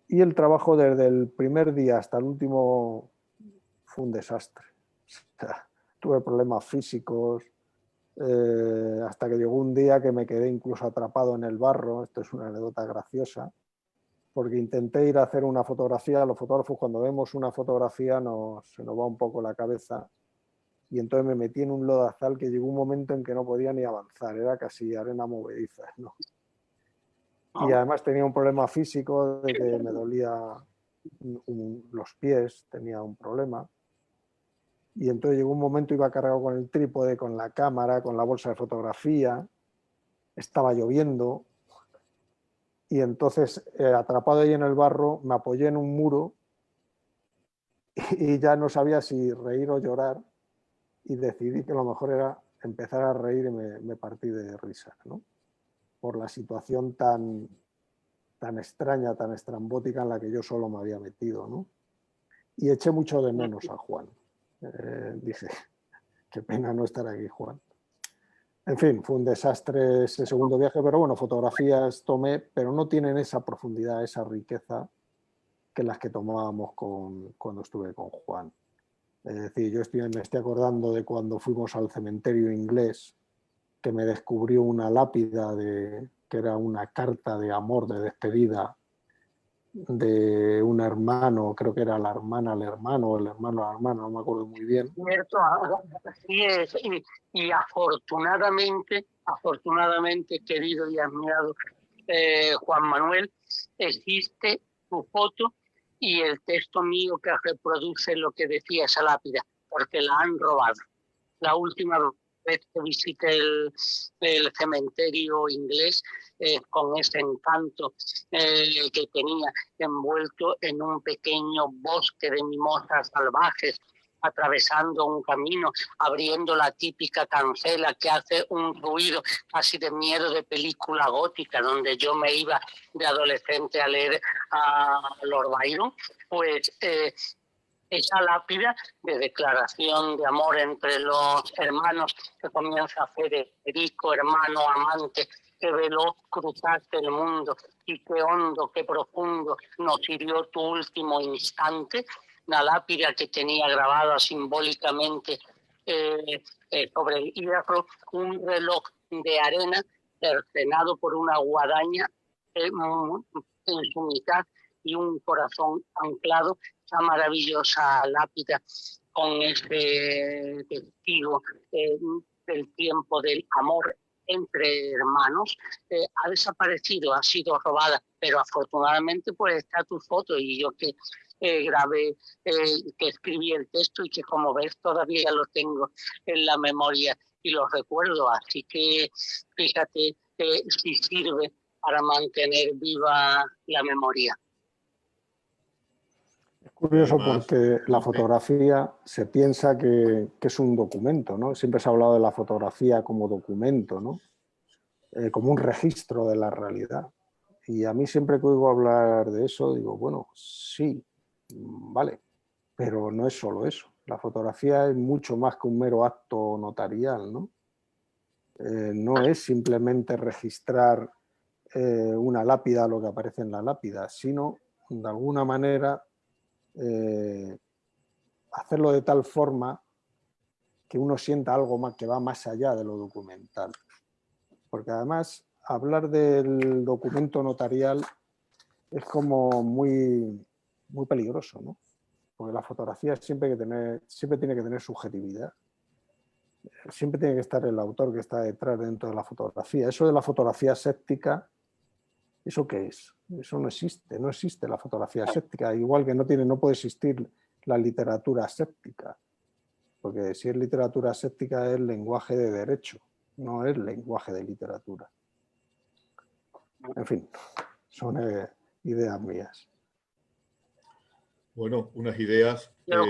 Y el trabajo desde el primer día hasta el último fue un desastre. O sea, tuve problemas físicos, hasta que llegó un día que me quedé incluso atrapado en el barro. Esto es una anécdota graciosa, porque intenté ir a hacer una fotografía. Los fotógrafos, cuando vemos una fotografía se nos va un poco la cabeza, y entonces me metí en un lodazal que llegó un momento en que no podía ni avanzar, era casi arena movediza, ¿no? Y además tenía un problema físico de que me dolía los pies, tenía un problema. Y entonces llegó un momento, iba cargado con el trípode, con la cámara, con la bolsa de fotografía, estaba lloviendo, y entonces atrapado ahí en el barro me apoyé en un muro y ya no sabía si reír o llorar, y decidí que lo mejor era empezar a reír y me partí de risa, ¿no? Por la situación tan extraña, tan estrambótica en la que yo solo me había metido, ¿no? Y eché mucho de menos a Juan. Dije, qué pena no estar aquí, Juan. En fin, fue un desastre ese segundo viaje, pero bueno, fotografías tomé, pero no tienen esa profundidad, esa riqueza que las que tomábamos cuando estuve con Juan. Es decir, me estoy acordando de cuando fuimos al cementerio inglés, que me descubrió una lápida que era una carta de amor, de despedida de un hermano, creo que era la hermana al hermano o el hermano a la hermana, no me acuerdo muy bien. Cierto, así es. Y afortunadamente, querido y admirado Juan Manuel, existe tu foto y el texto mío que reproduce lo que decía esa lápida, porque la han robado. La última vez que visité el cementerio inglés, con ese encanto que tenía, envuelto en un pequeño bosque de mimosas salvajes, atravesando un camino, abriendo la típica cancela que hace un ruido casi de miedo de película gótica, donde yo me iba de adolescente a leer a Lord Byron, pues esa lápida de declaración de amor entre los hermanos que comienza Federico, hermano amante, que veloz cruzaste el mundo y qué hondo, qué profundo nos hirió tu último instante. Una lápida que tenía grabada simbólicamente sobre el hierro un reloj de arena cercenado por una guadaña en su mitad y un corazón anclado. Esa maravillosa lápida con ese testigo del tiempo del amor entre hermanos ha desaparecido, ha sido robada, pero afortunadamente pues está tu foto y yo que grabé, que escribí el texto y que como ves todavía lo tengo en la memoria y lo recuerdo, así que fíjate si sirve para mantener viva la memoria. Es curioso Además, porque la fotografía se piensa que es un documento, ¿no? Siempre se ha hablado de la fotografía como documento, ¿no? Como un registro de la realidad. Y a mí siempre que oigo hablar de eso, digo, bueno, sí, vale, pero no es solo eso. La fotografía es mucho más que un mero acto notarial, ¿no? No es simplemente registrar una lápida, lo que aparece en la lápida, sino de alguna manera hacerlo de tal forma que uno sienta algo más que va más allá de lo documental. Porque además hablar del documento notarial es como muy peligroso, ¿no? Porque la fotografía siempre tiene que tener subjetividad. Siempre tiene que estar el autor que está detrás dentro de la fotografía. Eso de la fotografía séptica, ¿eso qué es? Eso no existe la fotografía séptica, igual que no puede existir la literatura séptica, porque si es literatura séptica es lenguaje de derecho, no es lenguaje de literatura. En fin, son ideas mías. Bueno, unas ideas... Yo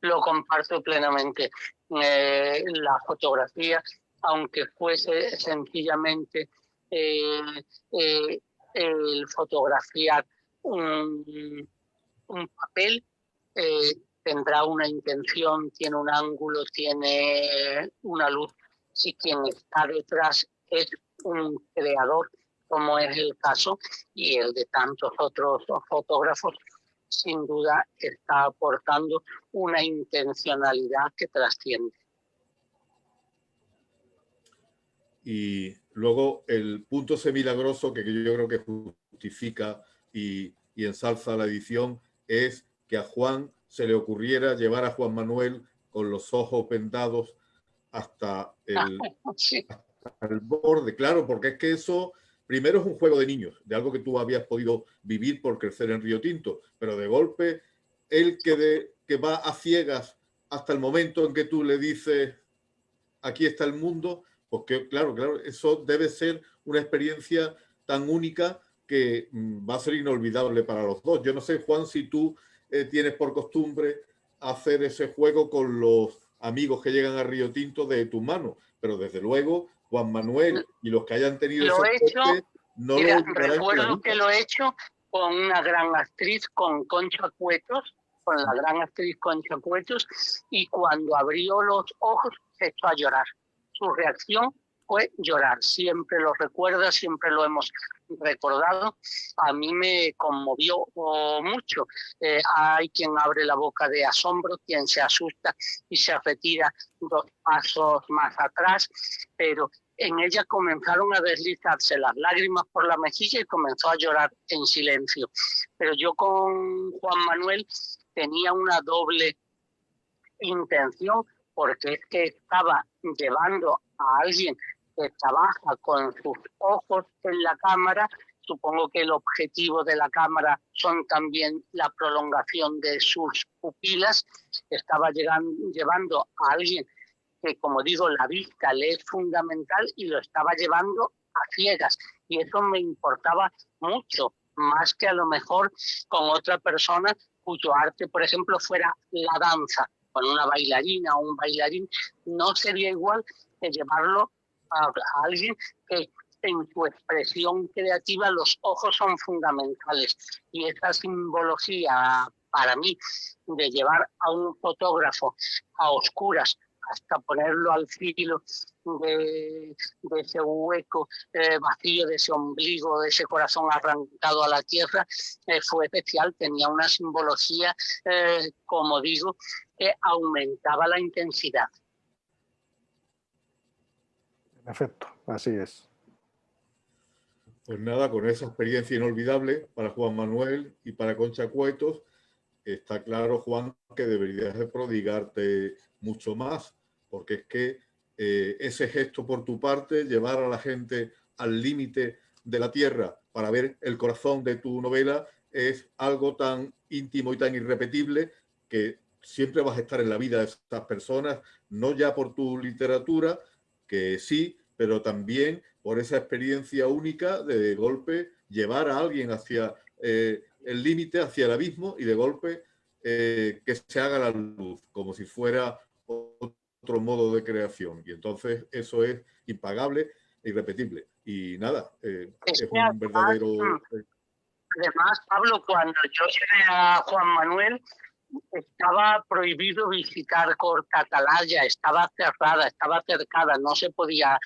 lo comparto plenamente. La fotografía, aunque fuese sencillamente el fotografiar un papel, tendrá una intención, tiene un ángulo, tiene una luz. Si quien está detrás es un creador, como es el caso y el de tantos otros fotógrafos, sin duda está aportando una intencionalidad que trasciende. Y luego el punto semilagroso que yo creo que justifica y ensalza la edición es que a Juan se le ocurriera llevar a Juan Manuel con los ojos vendados hasta Sí. el borde, claro, porque es que eso primero es un juego de niños, de algo que tú habías podido vivir por crecer en Río Tinto, pero de golpe él que va a ciegas hasta el momento en que tú le dices aquí está el mundo, pues que, claro, eso debe ser una experiencia tan única que va a ser inolvidable para los dos. Yo no sé, Juan, si tú tienes por costumbre hacer ese juego con los amigos que llegan a Río Tinto de tu mano, pero desde luego Juan Manuel y los que hayan tenido Lo he hecho, no mira, lo olvidarán. recuerdo que lo he hecho con una gran actriz, con Concha Cuetos, con la gran actriz Concha Cuetos, y cuando abrió los ojos se echó a llorar. Su reacción fue llorar. Siempre lo recuerda, siempre lo hemos recordado. A mí me conmovió mucho. Hay quien abre la boca de asombro, quien se asusta y se retira 2 pasos más atrás, pero en ella comenzaron a deslizarse las lágrimas por la mejilla y comenzó a llorar en silencio. Pero yo con Juan Manuel tenía una doble intención, porque es que estaba llevando a alguien que trabaja con sus ojos en la cámara. Supongo que el objetivo de la cámara son también la prolongación de sus pupilas. Estaba llevando a alguien que, como digo, la vista le es fundamental y lo estaba llevando a ciegas. Y eso me importaba mucho, más que a lo mejor con otra persona cuyo arte, por ejemplo, fuera la danza. Con una bailarina o un bailarín, no sería igual que llevarlo a alguien que en su expresión creativa los ojos son fundamentales. Y esa simbología para mí de llevar a un fotógrafo a oscuras hasta ponerlo al filo de ese hueco vacío, de ese ombligo, de ese corazón arrancado a la tierra, fue especial. Tenía una simbología, como digo, que aumentaba la intensidad. En efecto, así es. Pues nada, con esa experiencia inolvidable para Juan Manuel y para Concha Cuetos, está claro, Juan, que deberías de prodigarte mucho más, porque es que ese gesto por tu parte, llevar a la gente al límite de la tierra para ver el corazón de tu novela, es algo tan íntimo y tan irrepetible que siempre vas a estar en la vida de estas personas, no ya por tu literatura, que sí, pero también por esa experiencia única de golpe llevar a alguien hacia el límite, hacia el abismo, y de golpe que se haga la luz, como si fuera otro modo de creación. Y entonces eso es impagable e irrepetible. Y nada, es un verdadero... Además, Pablo, cuando yo llegué a Juan Manuel, estaba prohibido visitar Cortatalaya, estaba cerrada, estaba cercada, no se podía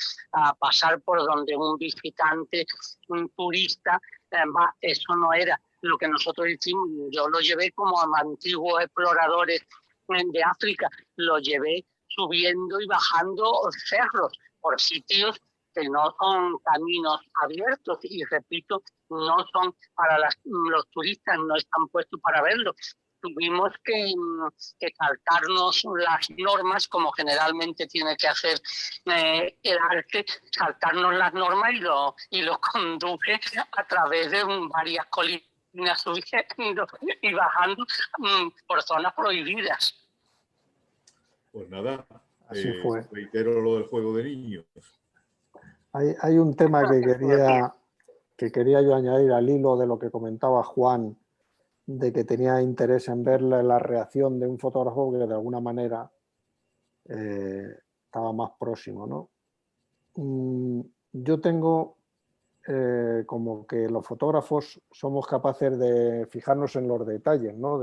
pasar por donde un visitante, un turista, eso no era lo que nosotros hicimos. Yo lo llevé como a antiguos exploradores de África, lo llevé subiendo y bajando cerros por sitios que no son caminos abiertos, y repito, no son para los turistas, no están puestos para verlo. Tuvimos que saltarnos las normas, como generalmente tiene que hacer el arte, saltarnos las normas, y lo conduje a través de varias colinas, subiendo y bajando por zonas prohibidas. Pues nada, así fue. Reitero lo del juego de niños. Hay un tema que quería yo añadir al hilo de lo que comentaba Juan, de que tenía interés en ver la reacción de un fotógrafo que de alguna manera estaba más próximo, ¿no? Yo tengo como que los fotógrafos somos capaces de fijarnos en los detalles, ¿no?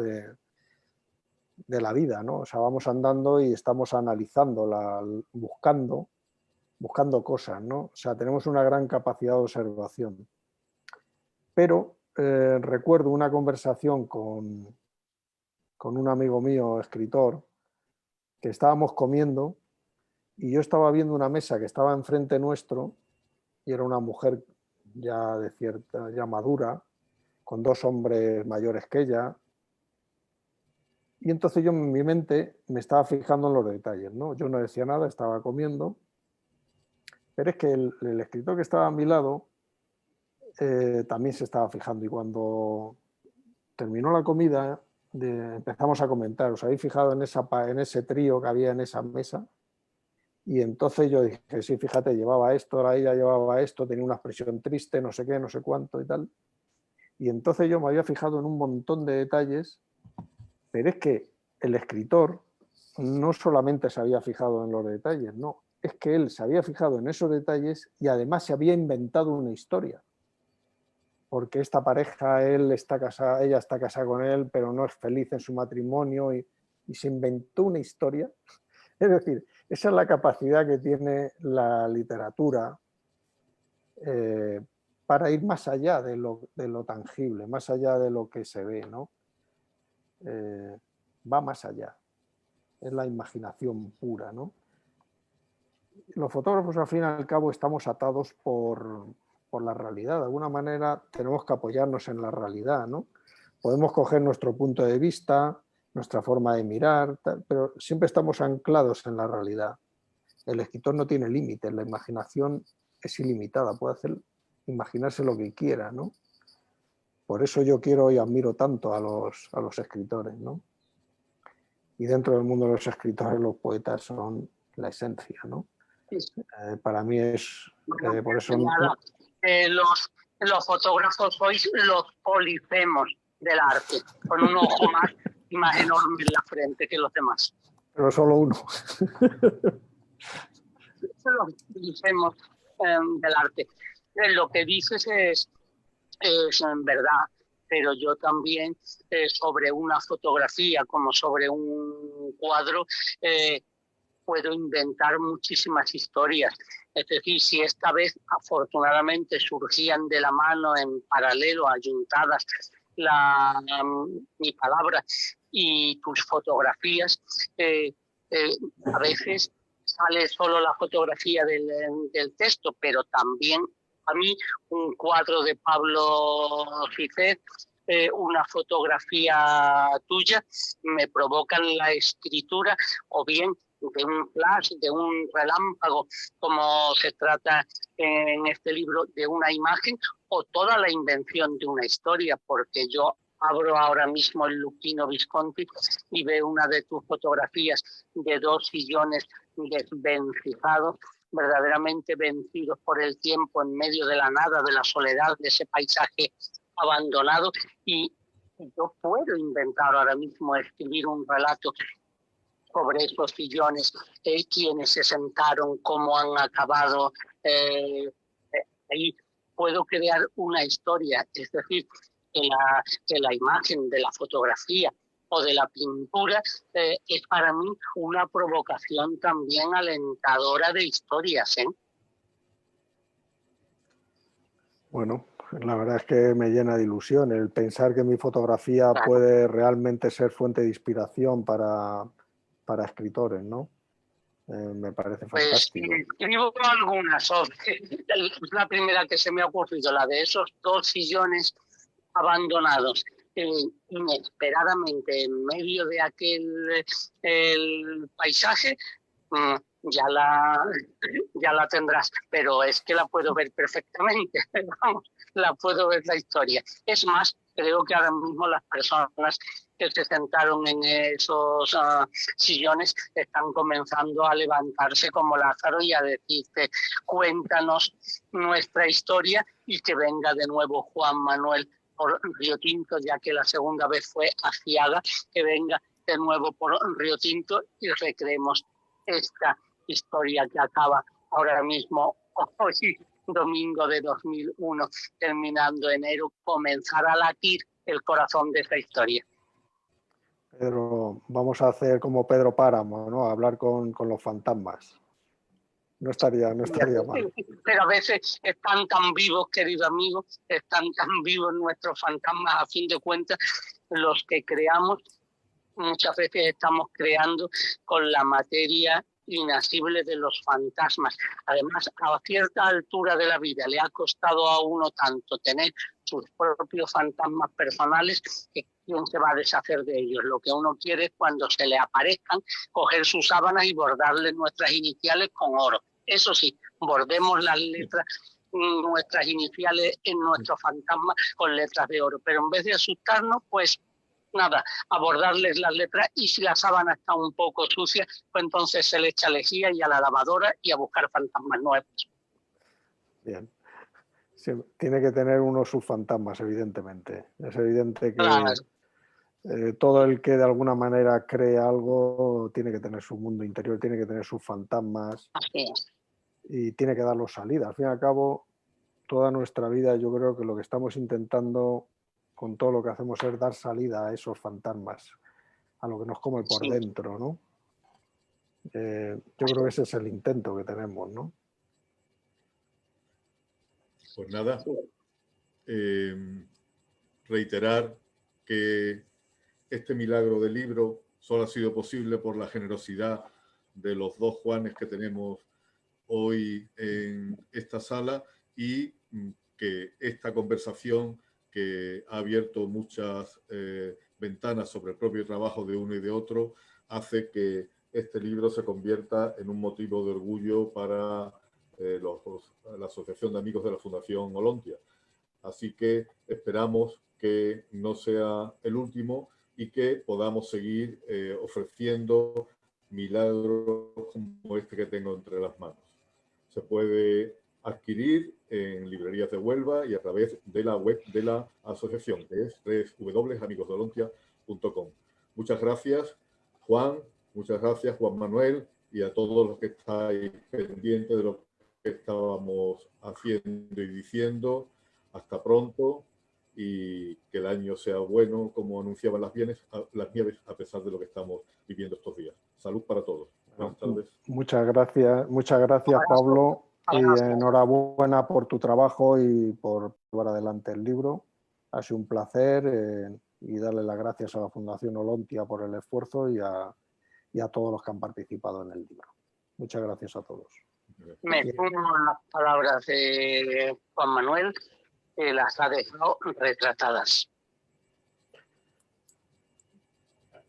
de la vida, ¿no? O sea, vamos andando y estamos analizando, buscando cosas, ¿no? O sea, tenemos una gran capacidad de observación. Pero recuerdo una conversación con un amigo mío, escritor, que estábamos comiendo y yo estaba viendo una mesa que estaba enfrente nuestro y era una mujer ya de cierta, ya madura, con 2 hombres mayores que ella. Y entonces yo en mi mente me estaba fijando en los detalles, ¿no? Yo no decía nada, estaba comiendo, pero es que el escritor que estaba a mi lado también se estaba fijando, y cuando terminó la comida empezamos a comentar, ¿os habéis fijado en ese trío que había en esa mesa? Y entonces yo dije, sí, fíjate, llevaba esto, ahora ella llevaba esto, tenía una expresión triste, no sé qué, no sé cuánto y tal. Y entonces yo me había fijado en un montón de detalles, pero es que el escritor no solamente se había fijado en los detalles, no, es que él se había fijado en esos detalles y además se había inventado una historia. Porque esta pareja, ella está casada con él, pero no es feliz en su matrimonio, y se inventó una historia Es decir, esa es la capacidad que tiene la literatura para ir más allá de lo tangible, más allá de lo que se ve, ¿no? Va más allá. Es la imaginación pura, ¿no? Los fotógrafos, al fin y al cabo, estamos atados por la realidad. De alguna manera tenemos que apoyarnos en la realidad, ¿no? Podemos coger nuestro punto de vista, nuestra forma de mirar, pero siempre estamos anclados en la realidad. El escritor no tiene límites, la imaginación es ilimitada, puede imaginarse lo que quiera, ¿no? Por eso yo quiero y admiro tanto a los escritores, ¿no? Y dentro del mundo de los escritores, los poetas son la esencia, ¿no? Para mí es por eso nada, los fotógrafos sois los polifemos del arte, con un ojo más enorme en la frente que los demás. Pero solo uno. Los polifemos del arte. Lo que dices es en verdad, pero yo también sobre una fotografía como sobre un cuadro puedo inventar muchísimas historias. Es decir, si esta vez afortunadamente surgían de la mano en paralelo, ayuntadas, mi palabra y tus fotografías, a veces sale solo la fotografía del texto, pero también a mí un cuadro de Pablo Cifet, una fotografía tuya, me provocan la escritura o bien de un flash, de un relámpago, como se trata en este libro, de una imagen, o toda la invención de una historia, porque yo abro ahora mismo el Luchino Visconti y veo una de tus fotografías de 2 sillones desvencijados, verdaderamente vencidos por el tiempo en medio de la nada, de la soledad, de ese paisaje abandonado, y yo puedo inventar ahora mismo, escribir un relato sobre esos sillones, quiénes se sentaron, cómo han acabado. Ahí puedo crear una historia, es decir, que la imagen, de la fotografía o de la pintura es para mí una provocación también alentadora de historias, ¿eh? Bueno, la verdad es que me llena de ilusión el pensar que mi fotografía puede realmente ser fuente de inspiración para escritores, ¿no? Me parece fantástico. Pues escribo algunas, la primera que se me ha ocurrido, la de esos 2 sillones abandonados inesperadamente en medio de aquel el paisaje. Ya la tendrás, pero es que la puedo ver perfectamente, vamos, la puedo ver la historia. Es más, creo que ahora mismo las personas que se sentaron en esos sillones están comenzando a levantarse como Lázaro y a decirte, cuéntanos nuestra historia, y que venga de nuevo Juan Manuel por Río Tinto, ya que la segunda vez fue Aciaga, que venga de nuevo por Río Tinto y recreemos esta historia que acaba ahora mismo, hoy, domingo de 2001, terminando enero, comenzar a latir el corazón de esa historia. Pedro, vamos a hacer como Pedro Páramo, ¿no? A hablar con los fantasmas. No estaría mal. Pero a veces están tan vivos, querido amigo, están tan vivos nuestros fantasmas, a fin de cuentas, los que creamos, muchas veces estamos creando con la materia inasible de los fantasmas. Además, a cierta altura de la vida le ha costado a uno tanto tener sus propios fantasmas personales, que quién se va a deshacer de ellos. Lo que uno quiere es, cuando se le aparezcan, coger sus sábanas y bordarle nuestras iniciales con oro. Eso sí, bordemos las letras, nuestras iniciales en nuestro fantasma con letras de oro. Pero en vez de asustarnos, pues nada, abordarles las letras, y si la sábana está un poco sucia, pues entonces se le echa lejía y a la lavadora y a buscar fantasmas nuevos. Bien. Sí, tiene que tener uno sus fantasmas, evidentemente. Es evidente que Claro. Todo el que de alguna manera cree algo tiene que tener su mundo interior, tiene que tener sus fantasmas. Así es. Y tiene que darlos salida. Al fin y al cabo, toda nuestra vida, yo creo que lo que estamos intentando con todo lo que hacemos es dar salida a esos fantasmas, a lo que nos come por dentro, ¿no? Yo creo que ese es el intento que tenemos, ¿no? Pues nada, reiterar que este milagro del libro solo ha sido posible por la generosidad de los dos Juanes que tenemos hoy en esta sala y que esta conversación, que ha abierto muchas ventanas sobre el propio trabajo de uno y de otro, hace que este libro se convierta en un motivo de orgullo para la Asociación de Amigos de la Fundación Olontia. Así que esperamos que no sea el último y que podamos seguir ofreciendo milagros como este que tengo entre las manos. Se puede adquirir en librerías de Huelva y a través de la web de la asociación, que es www.amigosdeolontia.com. Muchas gracias, Juan, muchas gracias, Juan Manuel, y a todos los que estáis pendientes de lo que estábamos haciendo y diciendo. Hasta pronto y que el año sea bueno, como anunciaban las nieves, a pesar de lo que estamos viviendo estos días. Salud para todos. Buenas tardes. Muchas gracias, Pablo, y enhorabuena por tu trabajo y por llevar adelante el libro. Ha sido un placer y darle las gracias a la Fundación Olontia por el esfuerzo y a todos los que han participado en el libro. Muchas gracias a todos. Me sumo a las palabras de Juan Manuel, que las ha dejado retratadas.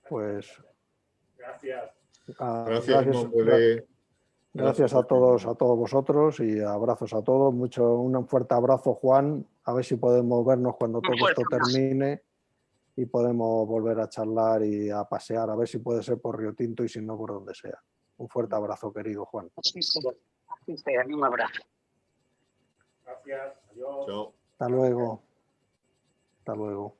Pues gracias. Gracias a todos vosotros y abrazos a todos. Un fuerte abrazo, Juan. A ver si podemos vernos cuando todo esto termine y podemos volver a charlar y a pasear, a ver si puede ser por Río Tinto y si no, por donde sea. Un fuerte abrazo, querido Juan. Así sea, un abrazo. Gracias, adiós. Chao. Hasta luego. Hasta luego.